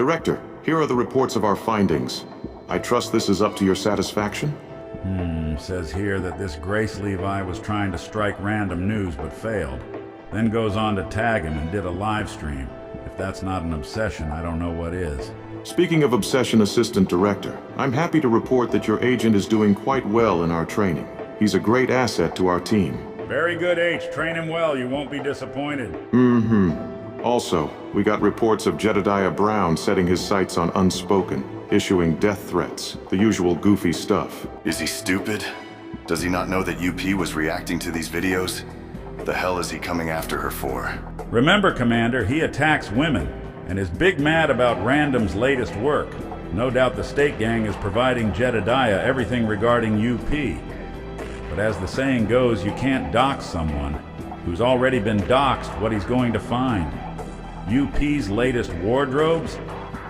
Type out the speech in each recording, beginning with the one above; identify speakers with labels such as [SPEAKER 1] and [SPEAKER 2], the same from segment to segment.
[SPEAKER 1] Director, here are the reports of our findings. I trust this is up to your satisfaction?
[SPEAKER 2] Says here that this Grace Levi was trying to strike random news but failed. Then goes on to tag him and did a live stream. If that's not an obsession, I don't know what is.
[SPEAKER 1] Speaking of obsession, Assistant Director, I'm happy to report that your agent is doing quite well in our training. He's a great asset to our team.
[SPEAKER 2] Very good, H. Train him well, you won't be disappointed.
[SPEAKER 1] Also, we got reports of Jedediah Brown setting his sights on Unspoken, issuing death threats, the usual goofy stuff.
[SPEAKER 3] Is he stupid? Does he not know that UP was reacting to these videos? The hell is he coming after her for?
[SPEAKER 2] Remember, Commander, he attacks women, and is big mad about Random's latest work. No doubt the State Gang is providing Jedediah everything regarding UP. But as the saying goes, you can't dox someone who's already been doxed what he's going to find. UP's latest wardrobes?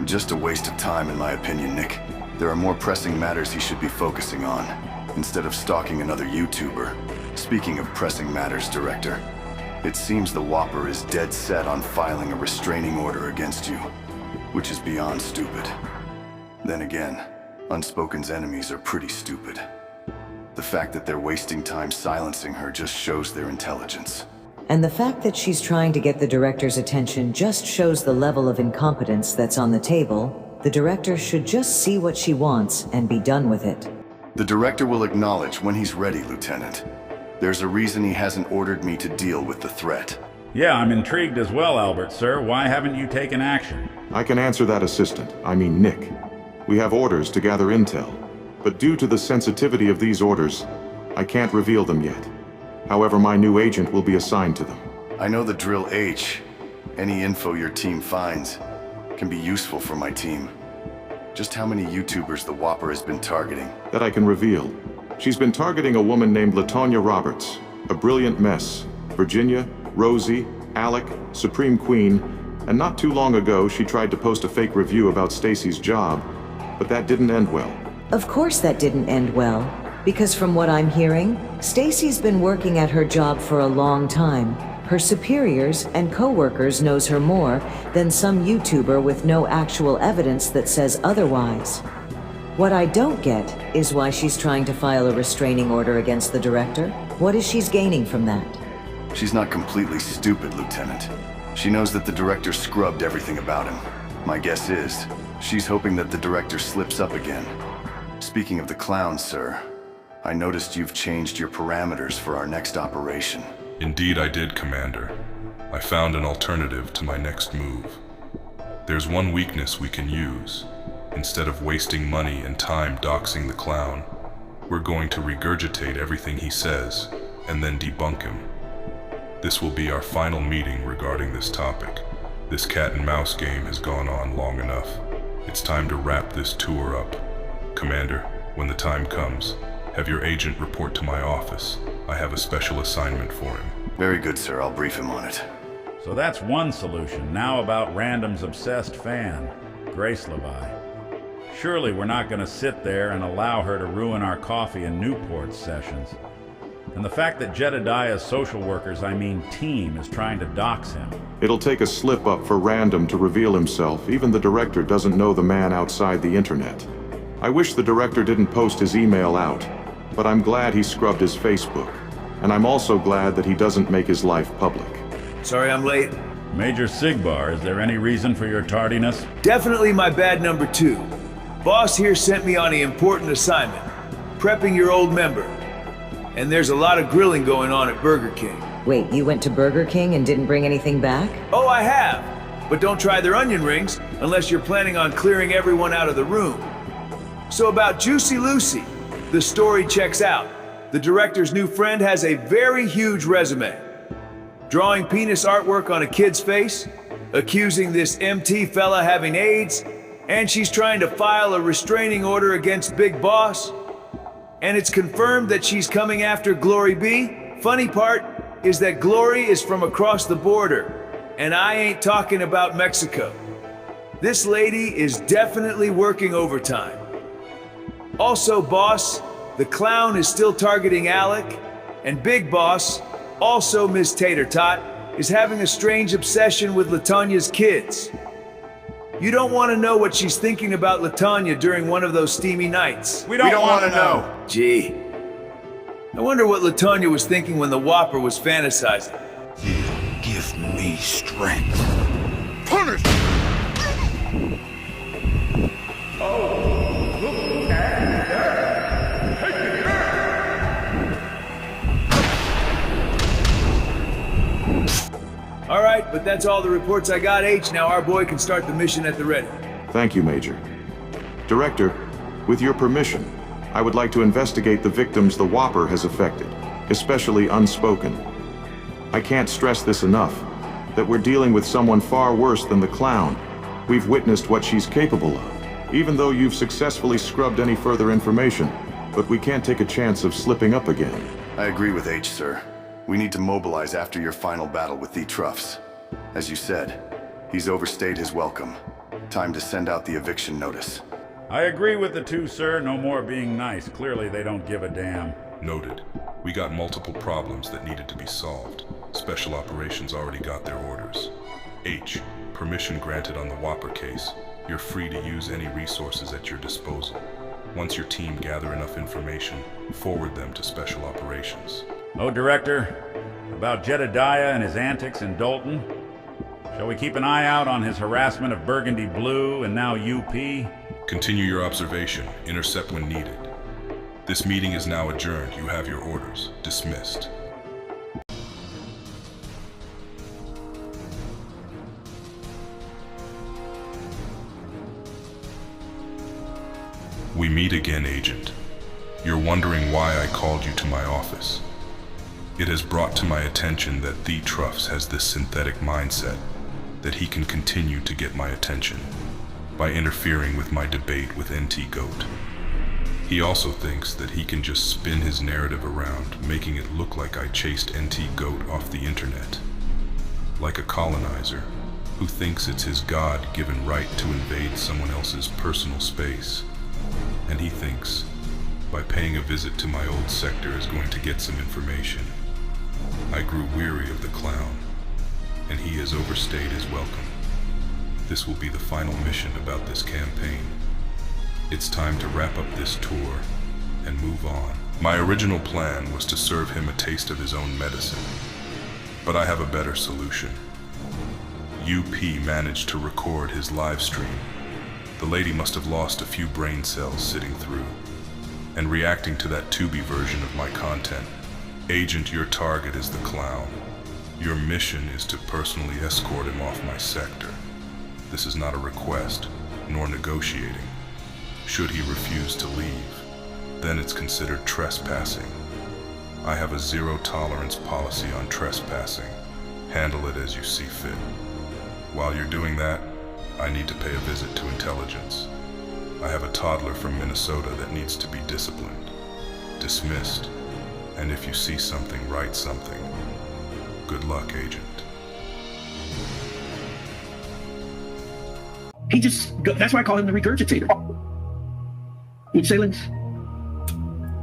[SPEAKER 3] Just a waste of time, in my opinion, Nick. There are more pressing matters he should be focusing on, instead of stalking another YouTuber. Speaking of pressing matters, Director, it seems the Whopper is dead set on filing a restraining order against you, which is beyond stupid. Then again, Unspoken's enemies are pretty stupid. The fact that they're wasting time silencing her just shows their intelligence.
[SPEAKER 4] And the fact that she's trying to get the director's attention just shows the level of incompetence that's on the table. The director should just see what she wants and be done with it.
[SPEAKER 3] The director will acknowledge when he's ready, Lieutenant. There's a reason he hasn't ordered me to deal with the threat.
[SPEAKER 2] Yeah, I'm intrigued as well, Albert, sir. Why haven't you taken action?
[SPEAKER 1] I can answer that, Assistant. I mean Nick. We have orders to gather intel, but due to the sensitivity of these orders, I can't reveal them yet. However, my new agent will be assigned to them.
[SPEAKER 3] I know the drill, H. Any info your team finds can be useful for my team. Just how many YouTubers the Whopper has been targeting?
[SPEAKER 1] That I can reveal. She's been targeting a woman named LaTonya Roberts, a brilliant mess, Virginia, Rosie, Alec, Supreme Queen, and not too long ago she tried to post a fake review about Stacy's job, but that didn't end well.
[SPEAKER 4] Of course that didn't end well, because from what I'm hearing, Stacy's been working at her job for a long time. Her superiors and co-workers knows her more than some YouTuber with no actual evidence that says otherwise. What I don't get is why she's trying to file a restraining order against the director. What is she gaining from that?
[SPEAKER 3] She's not completely stupid, Lieutenant. She knows that the director scrubbed everything about him. My guess is, she's hoping that the director slips up again. Speaking of the clowns, sir, I noticed you've changed your parameters for our next operation.
[SPEAKER 5] Indeed I did, Commander. I found an alternative to my next move. There's one weakness we can use. Instead of wasting money and time doxing the clown, we're going to regurgitate everything he says and then debunk him. This will be our final meeting regarding this topic. This cat and mouse game has gone on long enough. It's time to wrap this tour up. Commander, when the time comes, have your agent report to my office. I have a special assignment for him.
[SPEAKER 3] Very good, sir. I'll brief him on it.
[SPEAKER 2] So that's one solution. Now about Random's obsessed fan, Grace Levi. Surely we're not going to sit there and allow her to ruin our coffee and Newport sessions. And the fact that Jedediah's social workers, I mean team, is trying to dox him.
[SPEAKER 1] It'll take a slip-up for Random to reveal himself. Even the director doesn't know the man outside the internet. I wish the director didn't post his email out, but I'm glad he scrubbed his Facebook. And I'm also glad that he doesn't make his life public.
[SPEAKER 6] Sorry I'm late.
[SPEAKER 2] Major Sigbar, is there any reason for your tardiness?
[SPEAKER 6] Definitely my bad number 2. Boss here sent me on an important assignment, prepping your old member. And there's a lot of grilling going on at Burger King.
[SPEAKER 4] Wait, you went to Burger King and didn't bring anything back?
[SPEAKER 6] Oh, I have. But don't try their onion rings unless you're planning on clearing everyone out of the room. So about Juicy Lucy, the story checks out. The director's new friend has a very huge resume. Drawing penis artwork on a kid's face, accusing this MT fella having AIDS, and she's trying to file a restraining order against Big Boss. And it's confirmed that she's coming after Glory B. Funny part is that Glory is from across the border, and I ain't talking about Mexico. This lady is definitely working overtime. Also, Boss, the clown is still targeting Alec, and Big Boss, also Miss Tater Tot, is having a strange obsession with LaTonya's kids. You don't want to know what she's thinking about LaTonya during one of those steamy nights.
[SPEAKER 2] We don't want to know.
[SPEAKER 6] Gee. I wonder what LaTonya was thinking when the Whopper was fantasizing.
[SPEAKER 7] Give me strength.
[SPEAKER 8] Punish!
[SPEAKER 6] All right, but that's all the reports I got, H. Now our boy can start the mission at the ready.
[SPEAKER 1] Thank you, Major. Director, with your permission, I would like to investigate the victims the Whopper has affected, especially Unspoken. I can't stress this enough, that we're dealing with someone far worse than the Clown. We've witnessed what she's capable of, even though you've successfully scrubbed any further information, but we can't take a chance of slipping up again.
[SPEAKER 3] I agree with H, sir. We need to mobilize after your final battle with the Truffs. As you said, he's overstayed his welcome. Time to send out the eviction notice.
[SPEAKER 2] I agree with the two, sir. No more being nice. Clearly they don't give a damn.
[SPEAKER 5] Noted. We got multiple problems that needed to be solved. Special Operations already got their orders. H, permission granted on the Whopper case. You're free to use any resources at your disposal. Once your team gather enough information, forward them to Special Operations.
[SPEAKER 2] Oh, Director, about Jedediah and his antics in Dalton? Shall we keep an eye out on his harassment of Burgundy Blue and now UP?
[SPEAKER 5] Continue your observation. Intercept when needed. This meeting is now adjourned. You have your orders. Dismissed. We meet again, Agent. You're wondering why I called you to my office. It has brought to my attention that the Truffs has this synthetic mindset that he can continue to get my attention by interfering with my debate with NT Goat. He also thinks that he can just spin his narrative around, making it look like I chased NT Goat off the internet. Like a colonizer who thinks it's his God-given right to invade someone else's personal space. And he thinks, by paying a visit to my old sector is going to get some information. I grew weary of the Clown, and he has overstayed his welcome. This will be the final mission about this campaign. It's time to wrap up this tour and move on. My original plan was to serve him a taste of his own medicine, but I have a better solution. UP managed to record his live stream. The lady must have lost a few brain cells sitting through and reacting to that Tubi version of my content. Agent, your target is the Clown. Your mission is to personally escort him off my sector. This is not a request, nor negotiating. Should he refuse to leave, then it's considered trespassing. I have a zero-tolerance policy on trespassing. Handle it as you see fit. While you're doing that, I need to pay a visit to intelligence. I have a toddler from Minnesota that needs to be disciplined. Dismissed. And if you see something, write something. Good luck, Agent.
[SPEAKER 9] That's why I call him the regurgitator. Would you say, Lynch?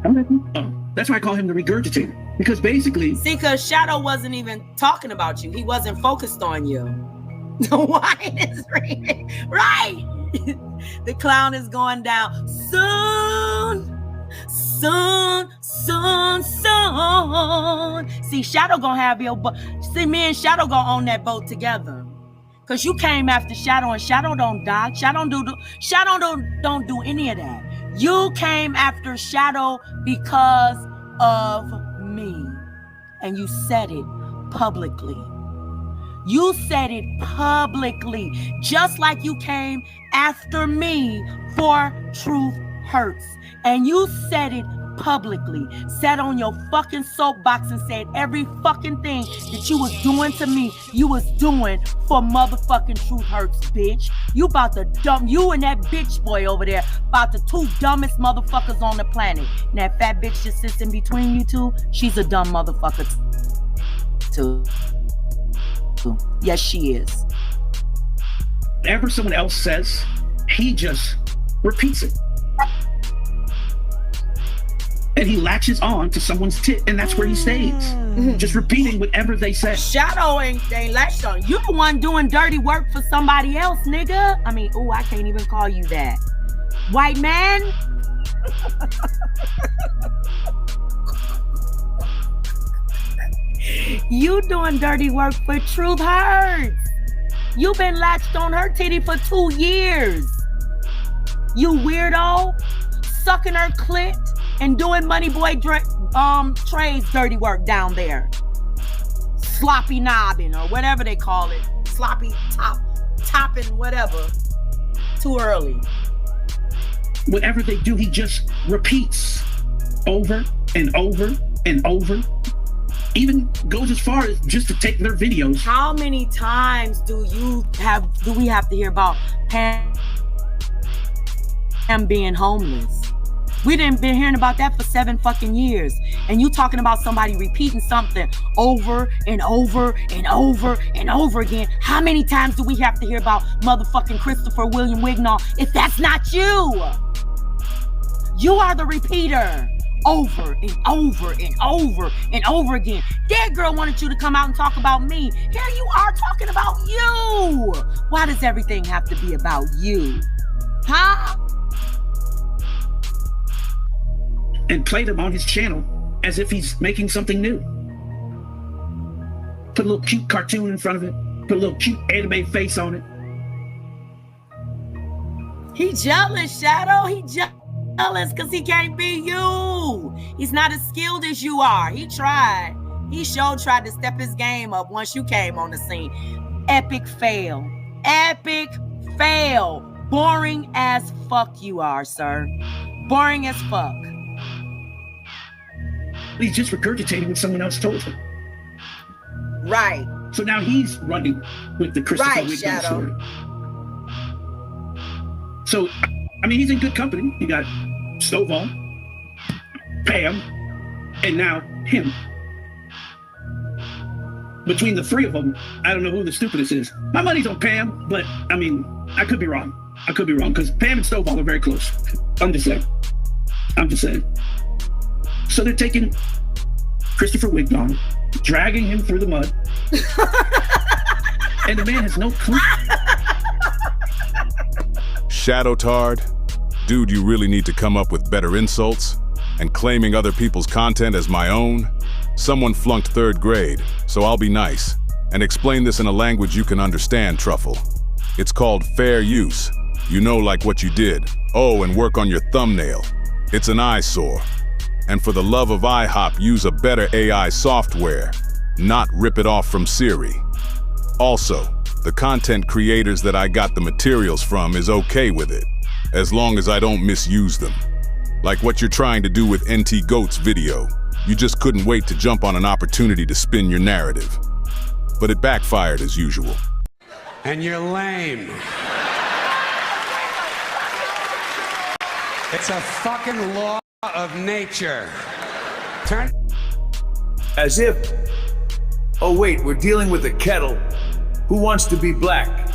[SPEAKER 9] I'm listening. Oh, that's why I call him the regurgitator. Because basically...
[SPEAKER 10] See, because Shadow wasn't even talking about you. He wasn't focused on you. The wine is ringing. Right. The Clown is going down soon. Soon. See, Shadow gonna have your boat. See, me and Shadow gonna own that boat together. Cause you came after Shadow, and Shadow don't die. Shadow don't do any of that. You came after Shadow because of me, and you said it publicly. You said it publicly, just like you came after me for Truth Hurts. And you said it publicly, sat on your fucking soapbox and said every fucking thing that you was doing to me, you was doing for motherfucking Truth Hurts, bitch. You about to dump, you and that bitch boy over there, about the two dumbest motherfuckers on the planet. And that fat bitch just sits in between you two, she's a dumb motherfucker too. Yes, she is.
[SPEAKER 9] Whatever someone else says, he just repeats it. and he latches on to someone's tit, and that's where he stays, just repeating whatever they say.
[SPEAKER 10] Shadow ain't latched on. You the one doing dirty work for somebody else, nigga. I mean, I can't even call you that. White man? You doing dirty work for Truth Hurts. You been latched on her titty for 2 years. You weirdo. Sucking her clit and doing Money Boy Trey's dirty work down there. Sloppy knobbing or whatever they call it. Sloppy topping, whatever. Too early.
[SPEAKER 9] Whatever they do, he just repeats over and over and over. Even goes as far as just to take their videos.
[SPEAKER 10] How many times do we have to hear about Pam being homeless? We didn't been hearing about that for 7 fucking years. And you talking about somebody repeating something over and over and over and over again. How many times do we have to hear about motherfucking Christopher William Wignall if that's not you? You are the repeater. Over and over and over and over again. That girl wanted you to come out and talk about me. Here you are talking about you. Why does everything have to be about you? Huh?
[SPEAKER 9] And played him on his channel as if he's making something new. Put a little cute cartoon in front of it. Put a little cute anime face on it.
[SPEAKER 10] He jealous, Shadow. He jealous because he can't be you. He's not as skilled as you are. He tried. He sure tried to step his game up once you came on the scene. Epic fail. Epic fail. Boring as fuck you are, sir. Boring as fuck.
[SPEAKER 9] He's just regurgitating what someone else told him.
[SPEAKER 10] Right.
[SPEAKER 9] So now he's running with the Christopher Wignall story. So, I mean, he's in good company. You got Stovall, Pam, and now him. Between the 3 of them, I don't know who the stupidest is. My money's on Pam, but I mean, I could be wrong. Because Pam and Stovall are very close. I'm just saying. So they're taking Christopher Wignall, dragging him through the mud, and the man has no clue.
[SPEAKER 8] Shadow Tard, dude, you really need to come up with better insults. And claiming other people's content as my own? Someone flunked 3rd grade, so I'll be nice and explain this in a language you can understand, Truffle. It's called fair use. You know, like what you did. Oh, and work on your thumbnail. It's an eyesore. And for the love of IHOP, use a better AI software, not rip it off from Siri. Also, the content creators that I got the materials from is okay with it, as long as I don't misuse them. Like what you're trying to do with NT Goat's video. You just couldn't wait to jump on an opportunity to spin your narrative. But it backfired as usual.
[SPEAKER 11] And you're lame. It's a fucking law of nature. Turn.
[SPEAKER 6] As if, oh wait, we're dealing with a kettle. Who wants to be black?